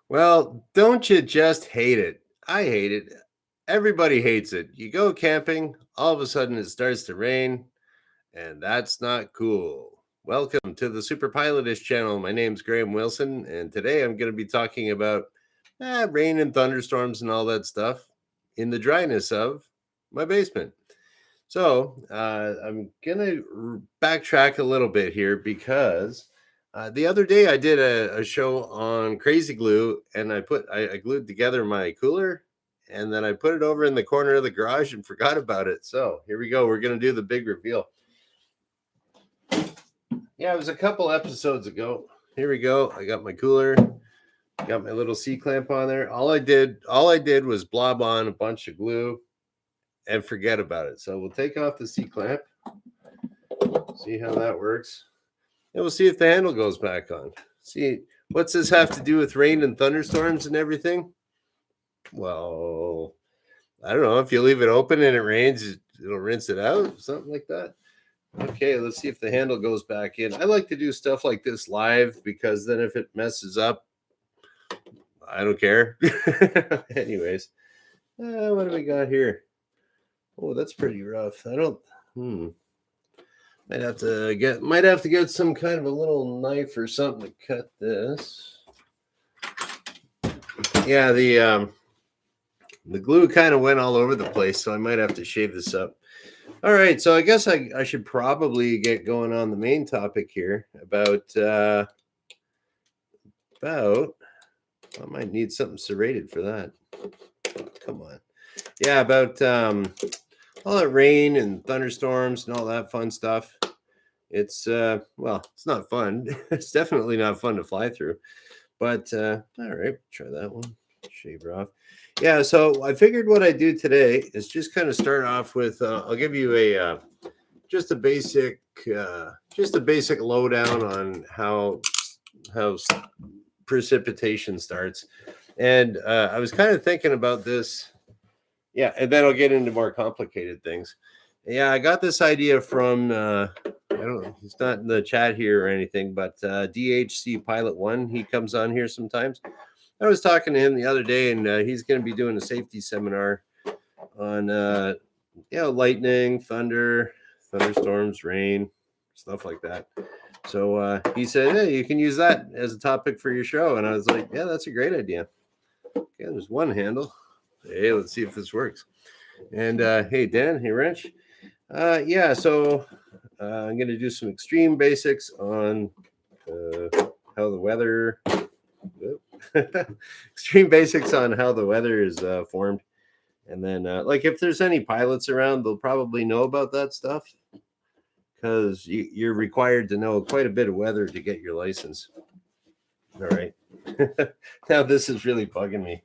Well, don't you just hate it? I hate it. Everybody hates it. You go camping, all of a sudden it starts to rain, and that's not cool. Welcome to the Superpilotish channel. My name's Graham Wilson, and today I'm going to be talking about rain and thunderstorms and all that stuff in the dryness of my basement. So I'm going to backtrack a little bit here because the other day I did a show on crazy glue, and I glued together my cooler, and then I put it over in the corner of the garage and forgot about it. So here we go. We're going to do the big reveal. Yeah, it was a couple episodes ago. Here we go. I got my cooler, got my little C clamp on there. All I did was blob on a bunch of glue and forget about it. So we'll take off the C clamp, see how that works. And we'll see if the handle goes back on. See, what's this have to do with rain and thunderstorms and everything? Well, I don't know. If you leave it open and it rains, it'll rinse it out, something like that. Okay, let's see if the handle goes back in. I like to do stuff like this live because then if it messes up, I don't care. Anyways, what do we got here? Oh, that's pretty rough. Might have to get some kind of a little knife or something to cut this. Yeah, the glue kind of went all over the place, so I might have to shave this up. All right, so I guess I should probably get going on the main topic here about I might need something serrated for that. Oh, come on. Yeah, about all that rain and thunderstorms and all that fun stuff. It's it's not fun. It's definitely not fun to fly through. But all right, try that one. Shave her off. Yeah, so I figured what I do today is just kind of start off with I'll give you a just a basic lowdown on how precipitation starts. And I was kind of thinking about this. Yeah, and then I'll get into more complicated things. Yeah, I got this idea from I don't know, he's not in the chat here or anything, but DHC Pilot One, he comes on here sometimes. I was talking to him the other day, and he's going to be doing a safety seminar on lightning, thunder, thunderstorms, rain, stuff like that. So he said, hey, you can use that as a topic for your show. And I was like, yeah, that's a great idea. Okay, there's one handle. Hey, let's see if this works. And hey, Dan, hey, Wrench. So I'm going to do some extreme basics on how the weather, extreme basics on how the weather is formed. And then, like, if there's any pilots around, they'll probably know about that stuff because you're required to know quite a bit of weather to get your license. All right. Now, this is really bugging me.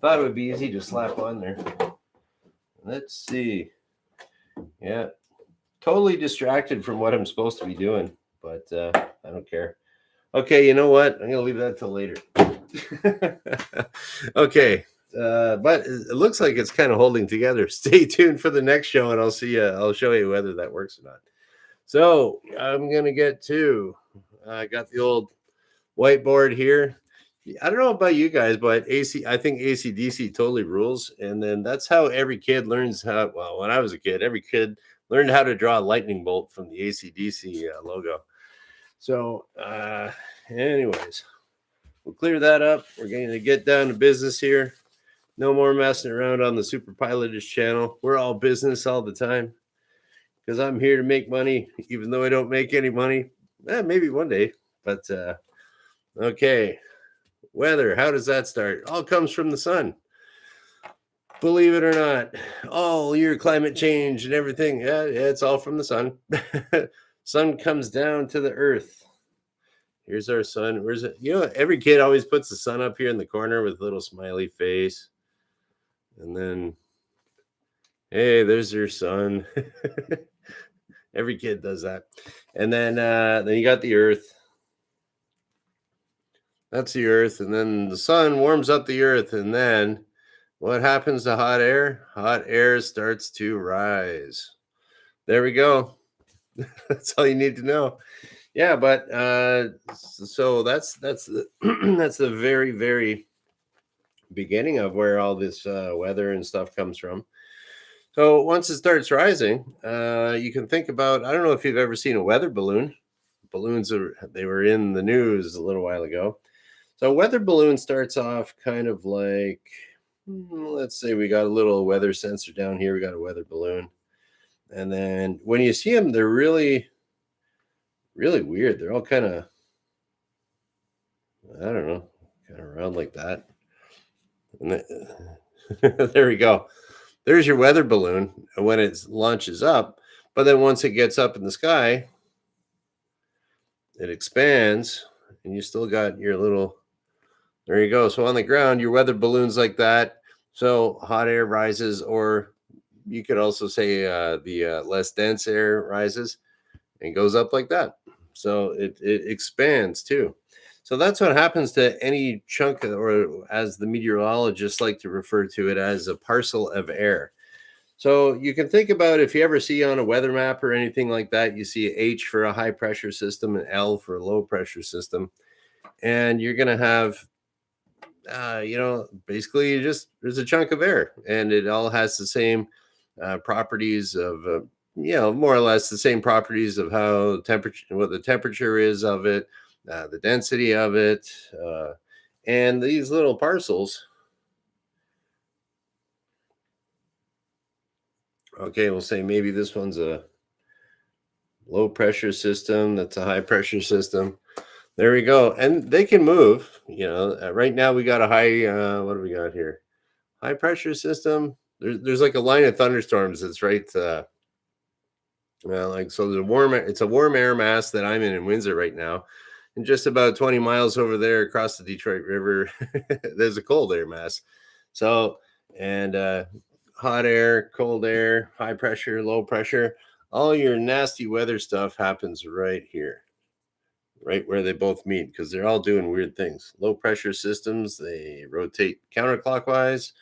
Thought it would be easy to slap on there. Let's see. Yeah. Totally distracted from what I'm supposed to be doing, but I don't care. Okay, you know what? I'm going to leave that till later. Okay. But it looks like it's kind of holding together. Stay tuned for the next show, and I'll show you whether that works or not. So I'm going to get to, I got the old whiteboard here. I don't know about you guys, but I think AC/DC totally rules. And then that's how every kid learns how, well, when I was a kid, every kid learned how to draw a lightning bolt from the AC/DC logo. So anyways, we'll clear that up. We're going to get down to business here. No more messing around on the Superpilotish channel. We're all business all the time because I'm here to make money, even though I don't make any money. Maybe one day, but okay. Weather, how does that start? All comes from the sun. Believe it or not, all your climate change and everything, it's all from the sun. Sun comes down to the earth. Here's our sun. Where's it? You know, every kid always puts the sun up here in the corner with a little smiley face. And then, hey, there's your sun. Every kid does that. And then you got the earth. That's the earth. And then the sun warms up the earth. And then what happens to hot air? Hot air starts to rise. There we go. That's all you need to know. Yeah, but so that's the that's the very very beginning of where all this weather and stuff comes from. So once it starts rising, you can think about. I don't know if you've ever seen a weather balloon. Balloons are they were in the news a little while ago. So a weather balloon starts off kind of like, let's say we got a little weather sensor down here. We got a weather balloon, and then when you see them, they're really really weird. They're all kind of, I don't know, kind of round like that. And there we go. There's your weather balloon when it launches up. But then once it gets up in the sky, it expands, and you still got your little. There you go. So on the ground, your weather balloon's like that. So hot air rises, or you could also say the less dense air rises and goes up like that. So it expands too. So that's what happens to any chunk, or as the meteorologists like to refer to it, as a parcel of air. So you can think about, if you ever see on a weather map or anything like that, you see H for a high pressure system and L for a low pressure system. And you're going to have, basically just there's a chunk of air, and it all has the same properties of, more or less the same properties of how temperature, what the temperature is of it, the density of it, and these little parcels. Okay, we'll say maybe this one's a low pressure system. That's a high pressure system. There we go. And they can move. Right now we got a high, what do we got here? High pressure system. There's like a line of thunderstorms that's right. Well, like, so there's a it's a warm air mass that I'm in Windsor right now. And just about 20 miles over there across the Detroit River, there's a cold air mass. So, and hot air, cold air, high pressure, low pressure, all your nasty weather stuff happens right here, right where they both meet, because they're all doing weird things. Low pressure systems, they rotate counterclockwise.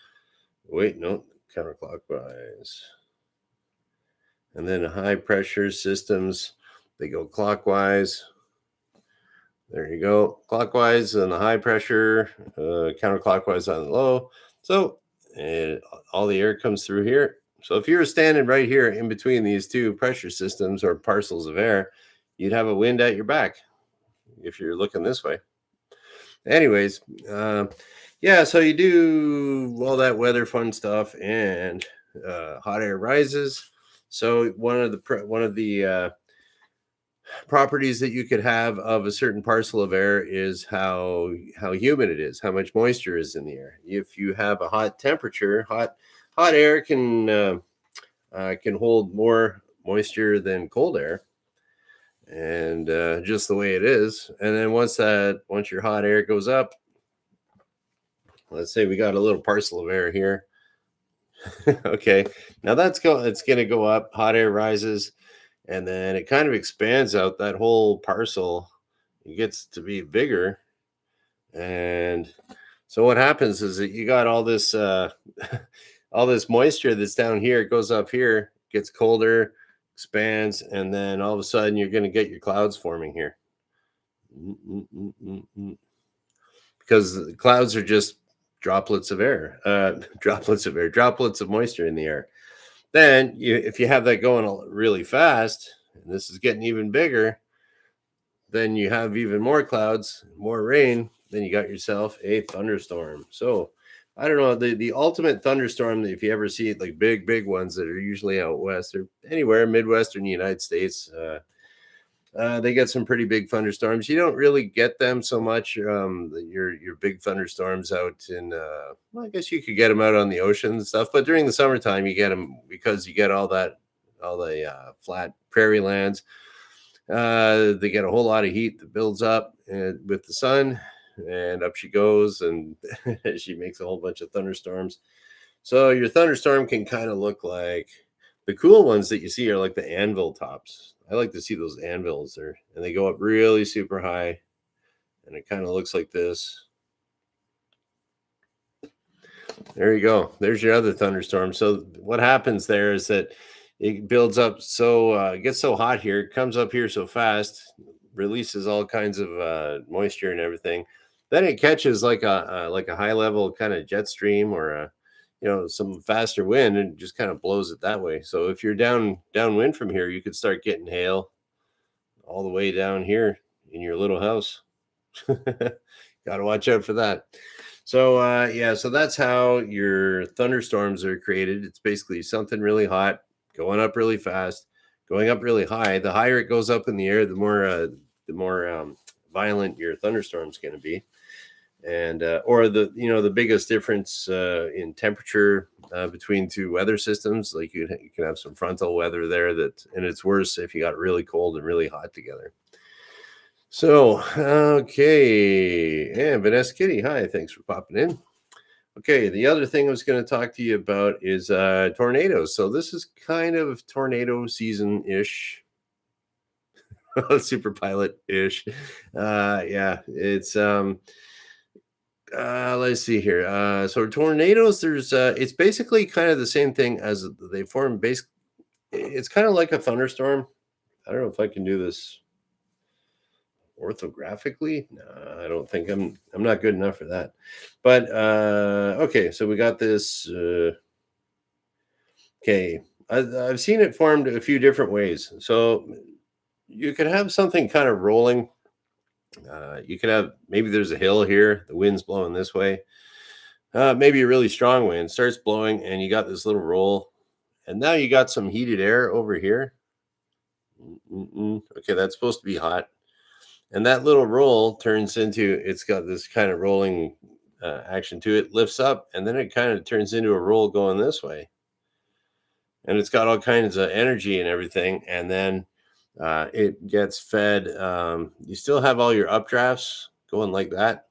Wait, no, counterclockwise. And then high pressure systems, they go clockwise. There you go, clockwise on the high pressure, counterclockwise on the low. So all the air comes through here. So if you were standing right here in between these two pressure systems or parcels of air, you'd have a wind at your back if you're looking this way. Anyways, yeah, so you do all that weather fun stuff, and hot air rises. So one of the properties that you could have of a certain parcel of air is how humid it is, how much moisture is in the air. If you have a hot temperature, hot air can hold more moisture than cold air, and just the way it is. And then once your hot air goes up, let's say we got a little parcel of air here. Okay, now it's going to go up. Hot air rises, and then it kind of expands out that whole parcel. It gets to be bigger, and so what happens is that you got all this all this moisture that's down here. It goes up here, gets colder, expands, and then all of a sudden you're going to get your clouds forming here. Because the clouds are just droplets of air, droplets of moisture in the air. Then if you have that going really fast, and this is getting even bigger, then you have even more clouds, more rain, then you got yourself a thunderstorm. So I don't know, the ultimate thunderstorm, if you ever see it, like big ones that are usually out west or anywhere Midwestern United States, they get some pretty big thunderstorms. You don't really get them so much. Your big thunderstorms out in, well, I guess you could get them out on the ocean and stuff. But during the summertime, you get them because you get all the flat prairie lands. They get a whole lot of heat that builds up with the sun, and up she goes, and she makes a whole bunch of thunderstorms. So your thunderstorm can kind of look like, the cool ones that you see are like the anvil tops. I like to see those anvils there, and they go up really super high, and it kind of looks like this. There you go. There's your other thunderstorm. So what happens there is that it builds up, so it gets so hot here, it comes up here so fast. releases all kinds of moisture and everything. Then it catches like a high level kind of jet stream or a some faster wind and just kind of blows it that way. So if you're downwind from here, you could start getting hail all the way down here in your little house. Got to watch out for that. So yeah, so that's how your thunderstorms are created. It's basically something really hot going up really fast, going up really high. The higher it goes up in the air, the more violent your thunderstorm's going to be. And or the biggest difference in temperature between two weather systems, like you can have some frontal weather there and it's worse if you got really cold and really hot together. So, okay. And Vanessa Kitty, hi, thanks for popping in. Okay, the other thing I was going to talk to you about is tornadoes. So this is kind of tornado season-ish. Super pilot-ish. Yeah, it's let's see here. So tornadoes, there's it's basically kind of the same thing as they form it's kind of like a thunderstorm. I don't know if I can do this orthographically. No, I don't think I'm not good enough for that. But okay, so we got this okay. I've seen it formed a few different ways. So you could have something kind of rolling. You could have maybe there's a hill here, the wind's blowing this way. Maybe a really strong wind starts blowing, and you got this little roll, and now you got some heated air over here. Okay, that's supposed to be hot. And that little roll turns into, it's got this kind of rolling action to it, lifts up, and then it kind of turns into a roll going this way. And it's got all kinds of energy and everything. And then it gets fed. You still have all your updrafts going like that.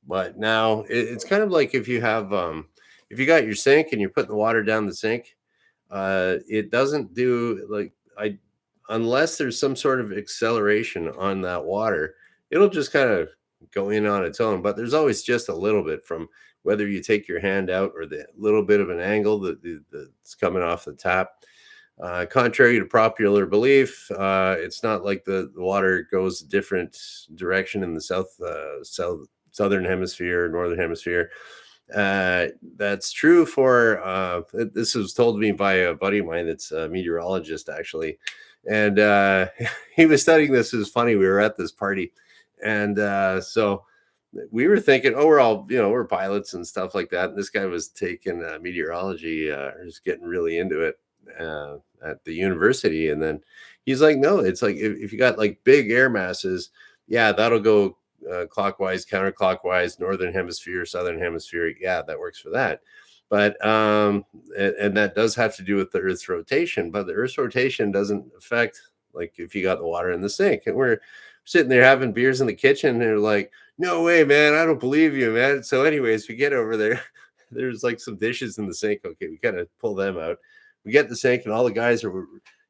But now it's kind of like if you got your sink and you're putting the water down the sink, it doesn't do unless there's some sort of acceleration on that water, it'll just kind of go in on its own. But there's always just a little bit from whether you take your hand out or the little bit of an angle that's coming off the tap. Contrary to popular belief, it's not like the water goes a different direction in the southern hemisphere, northern hemisphere. That's true for this was told to me by a buddy of mine that's a meteorologist actually. And he was studying this. It was funny. We were at this party, and so we were thinking, oh, we're all we're pilots and stuff like that. And this guy was taking meteorology, just getting really into it at the university. And then he's like, no, it's like if you got like big air masses, yeah, that'll go clockwise, counterclockwise, northern hemisphere, southern hemisphere. Yeah, that works for that. But and that does have to do with the Earth's rotation, but the Earth's rotation doesn't affect like if you got the water in the sink. And we're sitting there having beers in the kitchen, and they're like, "No way, man! I don't believe you, man." So, anyways, we get over there. There's like some dishes in the sink. Okay, we kind of pull them out. We get the sink, and all the guys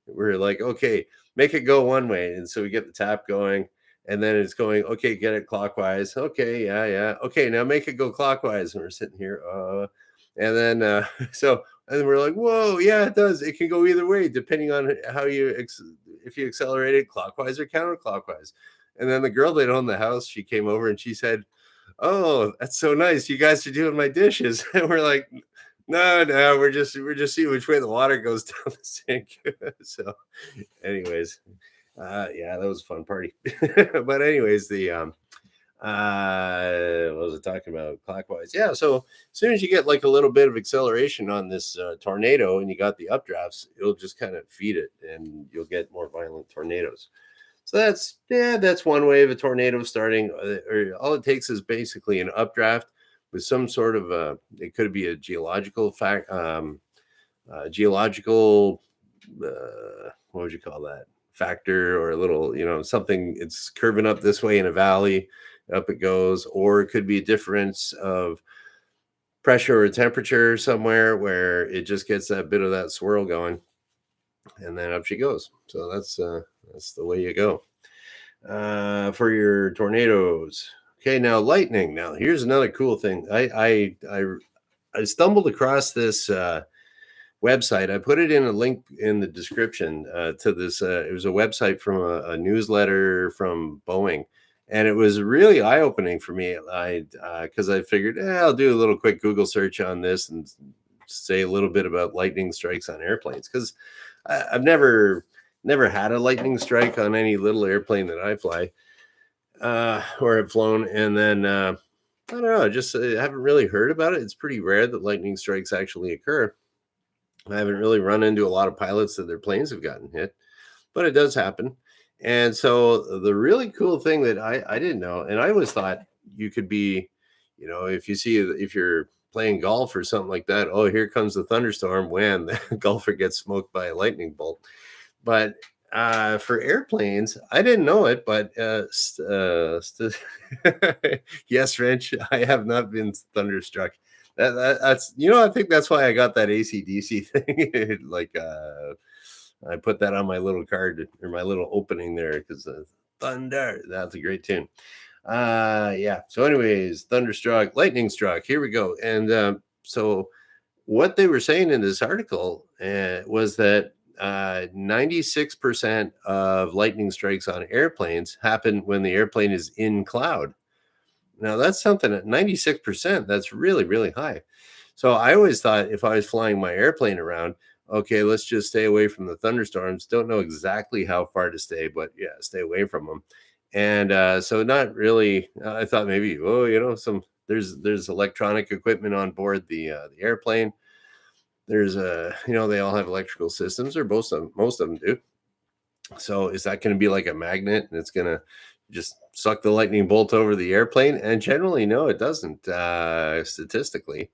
we're like, "Okay, make it go one way." And so we get the tap going. And then it's going, okay, get it clockwise. Okay, yeah. Okay, now make it go clockwise. And we're sitting here. And then and then we're like, whoa, yeah, it does. It can go either way, depending on how if you accelerate it clockwise or counterclockwise. And then the girl that owned the house, she came over and she said, oh, that's so nice. You guys are doing my dishes. And we're like, no, we're just seeing which way the water goes down the sink. So anyways, yeah, that was a fun party. But anyways, what was I talking about? Clockwise. Yeah. So as soon as you get like a little bit of acceleration on this tornado and you got the updrafts, it'll just kind of feed it and you'll get more violent tornadoes. So that's one way of a tornado starting. Or all it takes is basically an updraft with some sort of it could be a geological what would you call that? Factor or a little, something it's curving up this way in a valley, up it goes, or it could be a difference of pressure or temperature somewhere where it just gets that bit of that swirl going, and then up she goes. So that's the way you go for your tornadoes. Okay, now lightning. Now here's another cool thing. I stumbled across this website. I put it in a link in the description to this. It was a website from a newsletter from Boeing, and it was really eye opening for me. I because I figured I'll do a little quick Google search on this and say a little bit about lightning strikes on airplanes because I've never had a lightning strike on any little airplane that I fly or have flown, and then. I don't know, just haven't really heard about it. It's pretty rare that lightning strikes actually occur. I haven't really run into a lot of pilots that their planes have gotten hit, but it does happen. And so the really cool thing that I didn't know, and I always thought you could be, if you're playing golf or something like that, oh, here comes the thunderstorm when the golfer gets smoked by a lightning bolt. But for airplanes, I didn't know it, but yes, Wrench, I have not been thunderstruck. That's I think that's why I got that ACDC thing. Like I put that on my little card or my little opening there because thunder. That's a great tune. Yeah. So, anyways, thunderstruck, lightning struck. Here we go. And so, what they were saying in this article was that 96% of lightning strikes on airplanes happen when the airplane is in cloud. Now that's something at 96%. That's really, really high. So I always thought if I was flying my airplane around, okay, let's just stay away from the thunderstorms. Don't know exactly how far to stay, but yeah, stay away from them. And so not really. I thought maybe, there's electronic equipment on board the airplane. There's they all have electrical systems, or most of them do. So is that going to be like a magnet and it's going to just suck the lightning bolt over the airplane? And generally, no, it doesn't, statistically.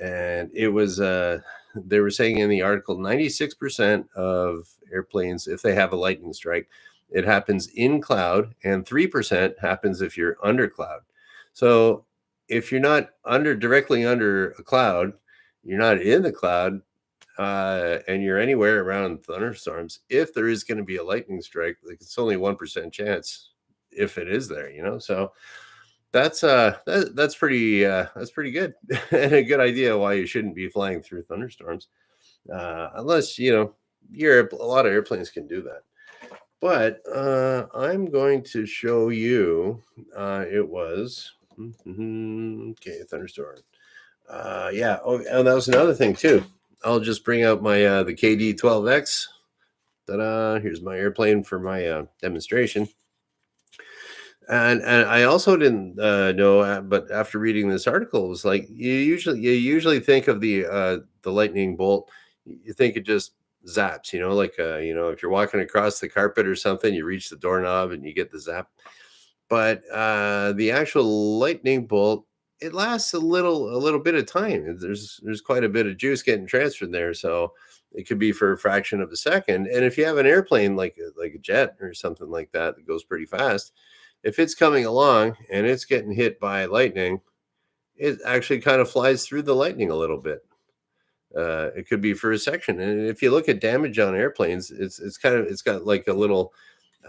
And it was, they were saying in the article, 96% of airplanes, if they have a lightning strike, it happens in cloud, and 3% happens if you're under cloud. So if you're not directly under a cloud, you're not in the cloud, and you're anywhere around thunderstorms, if there is going to be a lightning strike, like it's only 1% chance if it is there, So that's that's pretty good and a good idea why you shouldn't be flying through thunderstorms, unless a lot of airplanes can do that. But I'm going to show you. It was okay, thunderstorm. Yeah. Oh, and that was another thing too. I'll just bring out my the KD-12X. Ta-da! Here's my airplane for my demonstration. And I also didn't know, but after reading this article, it was like you usually think of the lightning bolt, you think it just zaps, like if you're walking across the carpet or something, you reach the doorknob and you get the zap. But the actual lightning bolt, it lasts a little bit of time. There's quite a bit of juice getting transferred there, so it could be for a fraction of a second. And if you have an airplane like a jet or something like that that goes pretty fast, if it's coming along and it's getting hit by lightning, it actually kind of flies through the lightning a little bit. It could be for a section. And if you look at damage on airplanes, it's got like a little.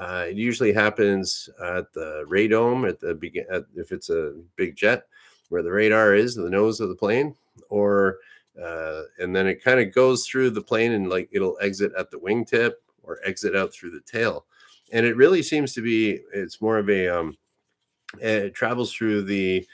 It usually happens at the radome at the begin. If it's a big jet, where the radar is, the nose of the plane, or and then it kind of goes through the plane and like it'll exit at the wingtip or exit out through the tail. And it really seems to be, it's more of it travels through the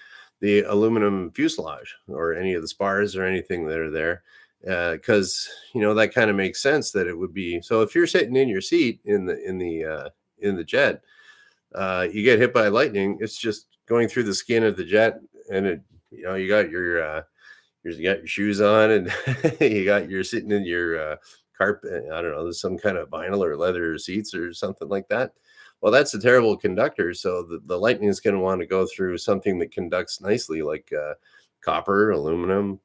aluminum fuselage or any of the spars or anything that are there. Because that kind of makes sense that it would be. So if you're sitting in your seat in the jet, you get hit by lightning, it's just going through the skin of the jet, and it you got your shoes on, and you're sitting in your carpet. I don't know, there's some kind of vinyl or leather seats or something like that. Well, that's a terrible conductor, so the lightning is going to want to go through something that conducts nicely, like copper, aluminum,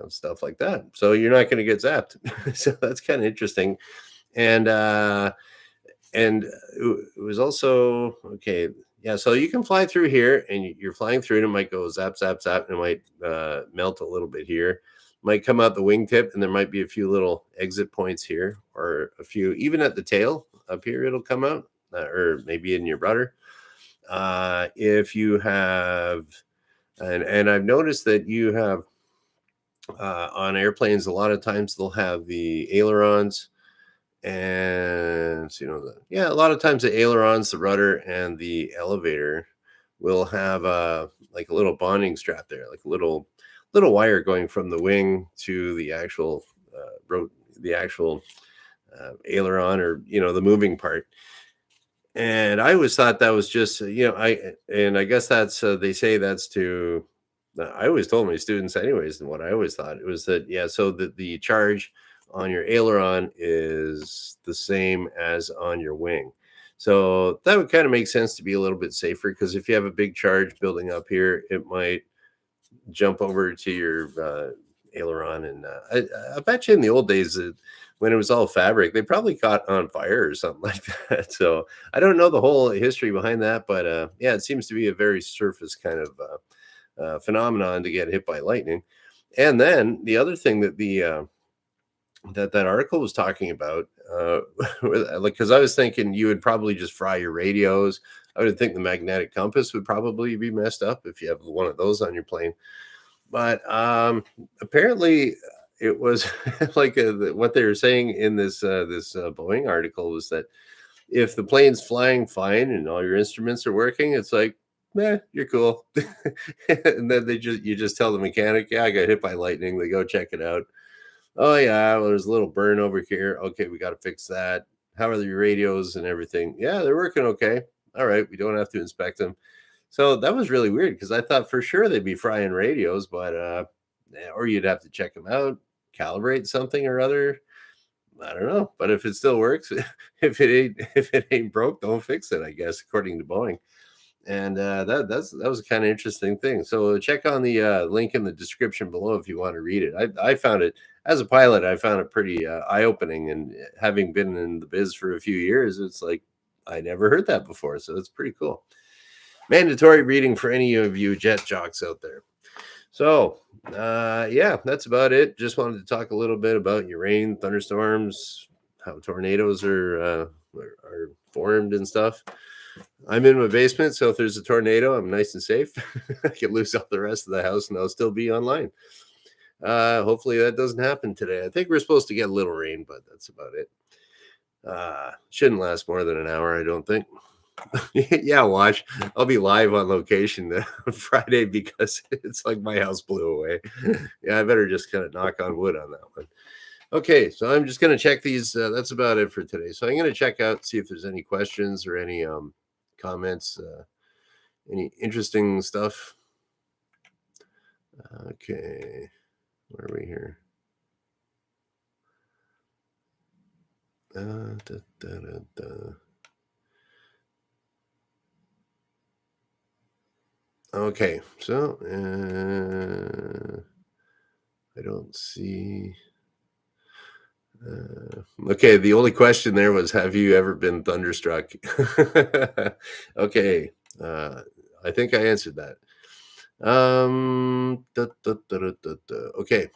stuff like that. So you're not going to get zapped. So that's kind of interesting. And it was also okay. Yeah, so you can fly through here, and you're flying through, and it might go zap, zap, zap, and it might melt a little bit here. Might come out the wingtip, and there might be a few little exit points here, or a few even at the tail up here. It'll come out, or maybe in your rudder. If you have, and I've noticed that you have On airplanes, a lot of times they'll have the ailerons, and a lot of times the ailerons, the rudder, and the elevator will have like a little bonding strap there, like a little wire going from the wing to the actual the actual aileron, or the moving part. And I always thought that was just I guess that's they say that's to I always told my students anyways, and what I always thought it was that, so that the charge on your aileron is the same as on your wing. So that would kind of make sense to be a little bit safer, because if you have a big charge building up here, it might jump over to your aileron. And I bet you in the old days, when it was all fabric, they probably caught on fire or something like that. So I don't know the whole history behind that, but it seems to be a very surface kind of phenomenon to get hit by lightning. And then the other thing that that article was talking about, like, because I was thinking you would probably just fry your radios. I would think the magnetic compass would probably be messed up if you have one of those on your plane. But apparently it was like what they were saying in this Boeing article was that if the plane's flying fine and all your instruments are working, it's like, you're cool. And then you just tell the mechanic, I got hit by lightning. They go check it out. Oh yeah, well, there's a little burn over here. Okay, we got to fix that. How are your radios and everything? Yeah, they're working okay. All right, we don't have to inspect them. So that was really weird, because I thought for sure they'd be frying radios, but or you'd have to check them out, calibrate something or other. I don't know, but if it still works, if it ain't broke, don't fix it, I guess, according to Boeing. And that was a kind of interesting thing. So check on the link in the description below if you want to read it. I found it, as a pilot, I found it pretty eye-opening, and having been in the biz for a few years, it's like I never heard that before. So it's pretty cool. Mandatory reading for any of you jet jocks out there. So that's about it. Just wanted to talk a little bit about your rain, thunderstorms, how tornadoes are formed and stuff. I'm in my basement, so if there's a tornado, I'm nice and safe. I can lose all the rest of the house and I'll still be online. Hopefully that doesn't happen today. I think we're supposed to get a little rain, but that's about it. Shouldn't last more than an hour, I don't think. Yeah, watch. I'll be live on location on Friday, because it's like my house blew away. Yeah, I better just kind of knock on wood on that one. Okay, so I'm just going to check these. That's about it for today. So I'm going to check out, see if there's any questions or any comments, any interesting stuff. Okay, where are we here? Okay, so I don't see. Okay, the only question there was, have you ever been thunderstruck? Okay, I think I answered that. Okay.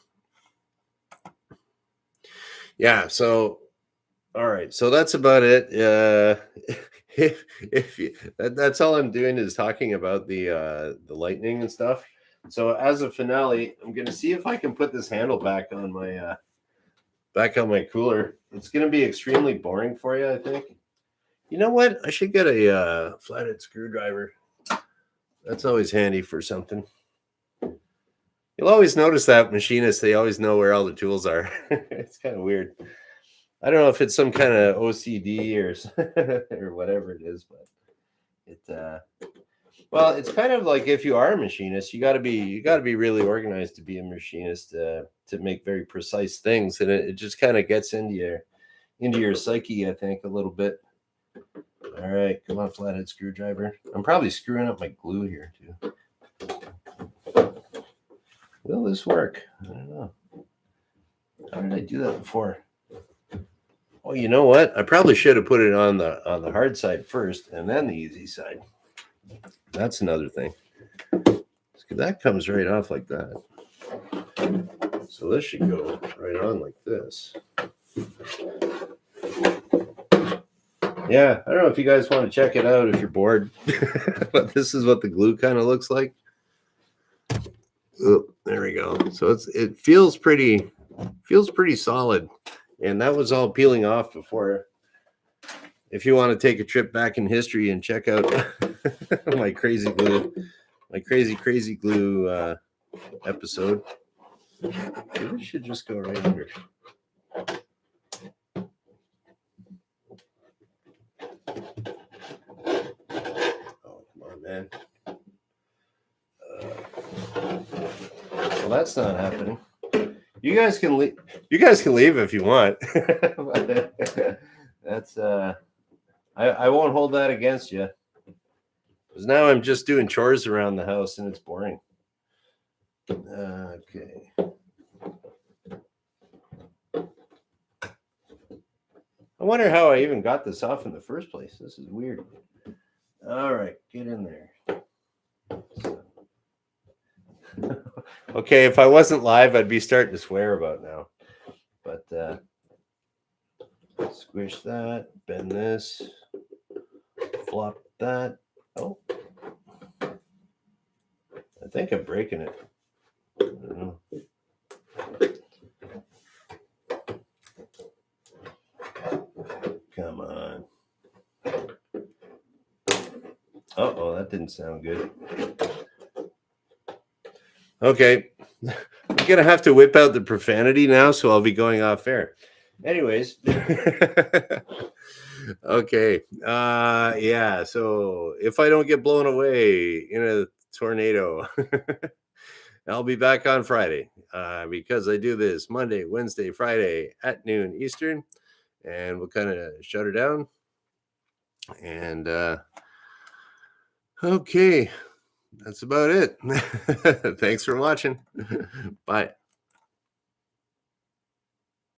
Yeah, so all right, so that's about it. If you, that's all I'm doing is talking about the lightning and stuff. So as a finale, I'm gonna see if I can put this handle back on my cooler. It's gonna be extremely boring for you, I think. You know what? I should get a flathead screwdriver. That's always handy for something. You'll always notice that machinists, they always know where all the tools are. It's kind of weird. I don't know if it's some kind of OCD or whatever it is, but it's kind of like, if you are a machinist, you got to be really organized to be a machinist, to make very precise things, and it just kind of gets into your psyche, I think, a little bit. All right, come on, flathead screwdriver. I'm probably screwing up my glue here too. Will this work? I don't know. How did I do that before? Oh, you know what? I probably should have put it on the hard side first and then the easy side. That's another thing. That comes right off like that. So this should go right on like this. Yeah, I don't know if you guys want to check it out if you're bored, but this is what the glue kind of looks like. Oh, there we go. So it feels pretty solid, and that was all peeling off before. If you want to take a trip back in history and check out my crazy glue, crazy glue episode, maybe we should just go right under. Oh, come on, man. Well, that's not happening. You guys can leave. You guys can leave if you want. That's I won't hold that against you. Because now I'm just doing chores around the house and it's boring. Okay. I wonder how I even got this off in the first place. This is weird. All right, get in there. Okay, if I wasn't live, I'd be starting to swear about now. But squish that, bend this, flop that. Oh, I think I'm breaking it. I don't know. Come on. Uh-oh, that didn't sound good. Okay. I'm going to have to whip out the profanity now, so I'll be going off air. Anyways. Okay. Yeah, so if I don't get blown away in a tornado, I'll be back on Friday because I do this Monday, Wednesday, Friday at noon Eastern, and we'll kind of shut her down. And okay, that's about it. Thanks for watching. Bye.